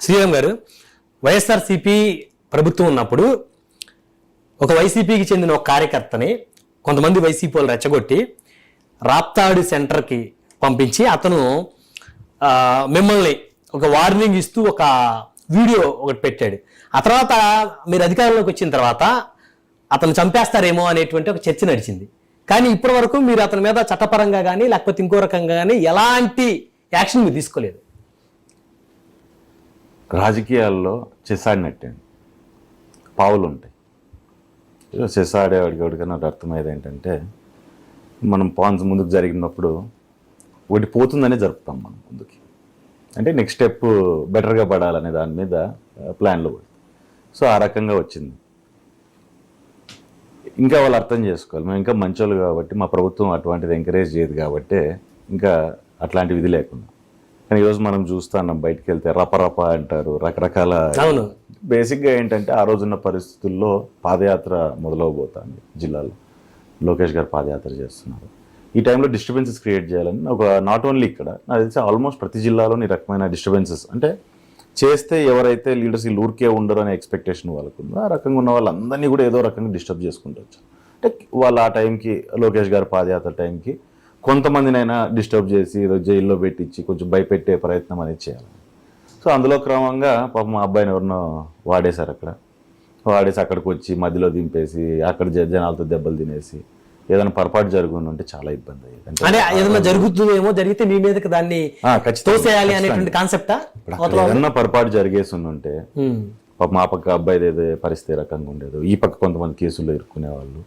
శ్రీరామ్ గారు, వైఎస్ఆర్సీపీ ప్రభుత్వం ఉన్నప్పుడు ఒక వైసీపీకి చెందిన ఒక కార్యకర్తని కొంతమంది వైసీపీ వాళ్ళు రెచ్చగొట్టి రాప్తాడు సెంటర్కి పంపించి అతను మిమ్మల్ని ఒక వార్నింగ్ ఇస్తూ ఒక వీడియో ఒకటి పెట్టాడు. ఆ తర్వాత మీరు అధికారంలోకి వచ్చిన తర్వాత అతను చంపేస్తారేమో అనేటువంటి ఒక చర్చ నడిచింది. కానీ ఇప్పటి వరకు మీరు అతని మీద చట్టపరంగా కానీ లేకపోతే ఇంకో రకంగా కానీ ఎలాంటి యాక్షన్ మీరు తీసుకోలేదు. రాజకీయాల్లో చెస్ ఆడినట్టే పావులు ఉంటాయి. చెస్ ఆడేవాడికైనా అర్థమయ్యేది ఏంటంటే, మనం పాన్స్ ముందుకు జరిగినప్పుడు ఒకటి పోతుందనే జరుపుతాం మనం ముందుకి. అంటే నెక్స్ట్ స్టెప్ బెటర్గా పడాలనే దాని మీద ప్లాన్లో పడి, సో ఆ రకంగా వచ్చింది. ఇంకా వాళ్ళు అర్థం చేసుకోవాలి, మేము ఇంకా మంచోళ్ళు కాబట్టి, మా ప్రభుత్వం అటువంటిది ఎంకరేజ్ చేయదు కాబట్టి ఇంకా అట్లాంటి విధి లేకుండా. కానీ ఈరోజు మనం చూస్తున్నాం, బయటికి వెళ్తే రపరప అంటారు, రకరకాల. బేసిక్గా ఏంటంటే ఆ రోజున్న పరిస్థితుల్లో పాదయాత్ర మొదలవబోతుంది జిల్లాలో. లోకేష్ గారు పాదయాత్ర చేస్తున్నారు. ఈ టైంలో డిస్టర్బెన్సెస్ క్రియేట్ చేయాలని ఒక నాట్ ఓన్లీ ఇక్కడ, నాకు తెలిసి ఆల్మోస్ట్ ప్రతి జిల్లాలో ఈ రకమైన డిస్టర్బెన్సెస్ అంటే చేస్తే ఎవరైతే లీడర్స్ వీళ్ళు ఊరికే ఉండరు అనే ఎక్స్పెక్టేషన్ వాళ్ళకు ఉందో, ఆ రకంగా ఉన్న వాళ్ళందరినీ కూడా ఏదో రకంగా డిస్టర్బ్ చేసుకుంటూ అంటే వాళ్ళు ఆ టైంకి లోకేష్ గారు పాదయాత్ర టైంకి కొంతమందినైనా డిస్టర్బ్ చేసి జైల్లో పెట్టించి కొంచెం భయపెట్టే ప్రయత్నం అనేది చేయాలి. సో అందులో క్రమంగా పాపం మా అబ్బాయిని ఎవరినో వాడేశారు. వాడేసి అక్కడికి వచ్చి మధ్యలో దింపేసి అక్కడ జనాలతో దెబ్బలు తినేసి ఏదైనా పొరపాటు జరుగుతుంది అంటే చాలా ఇబ్బంది అయ్యేది. అంటే ఏదైనా జరుగుతుందేమో, జరిగితే మీ మీదకి దాన్ని తోసేయాలి అనేటువంటి కాన్సెప్టా? ఏదన్నా పొరపాటు జరిగేసి ఉంటే పాప మా పక్క అబ్బాయి ఏదో పరిస్థితి రకంగా ఉండేది, ఈ పక్క కొంతమంది కేసుల్లో ఇరుక్కునేవాళ్ళు.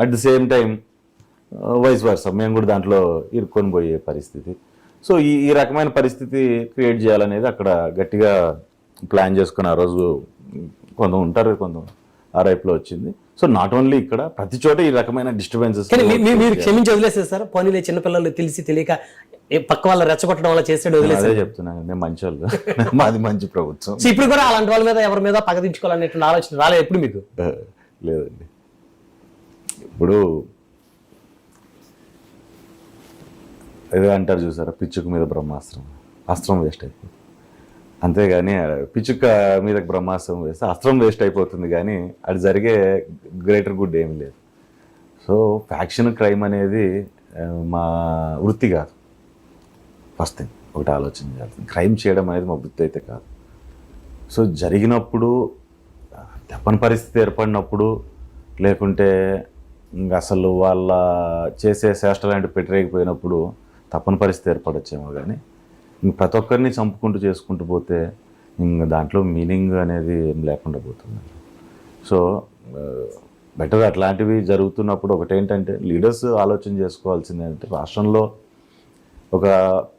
At the same time vice versa మేము కూడా దాంట్లో ఇరుక్కొని పోయే పరిస్థితి. సో ఈ రకమైన పరిస్థితి క్రియేట్ చేయాలనేది అక్కడ గట్టిగా ప్లాన్ చేసుకుని ఆ రోజు కొంత ఉంటారు, కొంత ఆ రైపులో వచ్చింది. సో నాట్ ఓన్లీ ఇక్కడ, ప్రతి చోట ఈ రకమైన డిస్టర్బెన్సెస్. మీరు క్షమించి వదిలేసేది సార్? పోనీలే, చిన్నపిల్లలు తెలిసి తెలియక పక్క వాళ్ళ రెచ్చగొట్టడం వల్ల చేసాడు, వదిలేసి. అదే చెప్తున్నాను, నేను మంచి వాళ్ళు, మాది మంచి ప్రభుత్వం. ఇప్పుడు కూడా అలాంటి వాళ్ళ మీద ఎవరి మీద పగదించుకోవాలనేటువంటి ఆలోచన రాలేదు ఎప్పుడు మీకు? లేదండి. ఇప్పుడు ఏదో అంటారు చూసారా, పిచ్చుక మీద బ్రహ్మాస్త్రం, అస్త్రం వేస్ట్ అయిపోతుంది. అంతేగాని పిచ్చుక మీద బ్రహ్మాస్త్రం వేస్తే అస్త్రం వేస్ట్ అయిపోతుంది, కానీ అది జరిగే గ్రేటర్ గుడ్ ఏమి లేదు. సో ఫ్యాక్షన్ క్రైమ్ అనేది మా వృత్తి కాదు. ఫస్ట్ థింగ్ ఒకటి ఆలోచన చేయాలి, క్రైమ్ చేయడం అనేది మా వృత్తి అయితే కాదు. సో జరిగినప్పుడు తప్పని పరిస్థితి ఏర్పడినప్పుడు, లేకుంటే ఇంకా అసలు వాళ్ళ చేసే చేష్ట లాంటి పెట్టరేకపోయినప్పుడు తప్పని పరిస్థితి ఏర్పడచ్చేమో, కానీ ఇంక ప్రతి ఒక్కరిని చంపుకుంటూ చేసుకుంటూ పోతే ఇంక దాంట్లో మీనింగ్ అనేది ఏం లేకుండా పోతుంది. సో బెటర్ అట్లాంటివి జరుగుతున్నప్పుడు ఒకటేంటంటే లీడర్స్ ఆలోచన చేసుకోవాల్సింది ఏంటంటే, రాష్ట్రంలో ఒక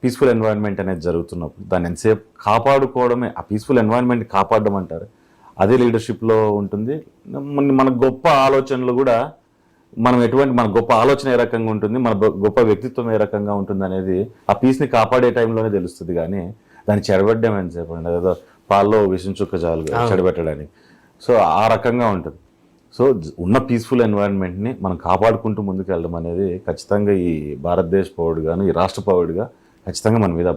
పీస్ఫుల్ ఎన్వైరన్మెంట్ అనేది జరుగుతున్నప్పుడు దాన్ని ఎంతసేపు కాపాడుకోవడమే, ఆ పీస్ఫుల్ ఎన్వైరన్మెంట్ కాపాడడం అంటారు, అదే లీడర్షిప్లో ఉంటుంది. మన గొప్ప ఆలోచనలు కూడా మనం మన గొప్ప ఆలోచన ఏ రకంగా ఉంటుంది, మన గొప్ప వ్యక్తిత్వం ఏ రకంగా ఉంటుంది అనేది ఆ పీస్ని కాపాడే టైంలోనే తెలుస్తుంది. కానీ దాన్ని చెడబెట్టడం ఎంతసేపు అండి, అదేదో పాల్లో విషం చుక్క చాలు చెడబెట్టడానికి. సో ఆ రకంగా ఉంటుంది. సో ఉన్న పీస్ఫుల్ ఎన్వైరన్మెంట్ని మనం కాపాడుకుంటూ ముందుకు వెళ్ళడం అనేది ఖచ్చితంగా ఈ భారతదేశ పౌరుడుగాను, ఈ రాష్ట్ర పౌరుడిగా ఖచ్చితంగా మన మీద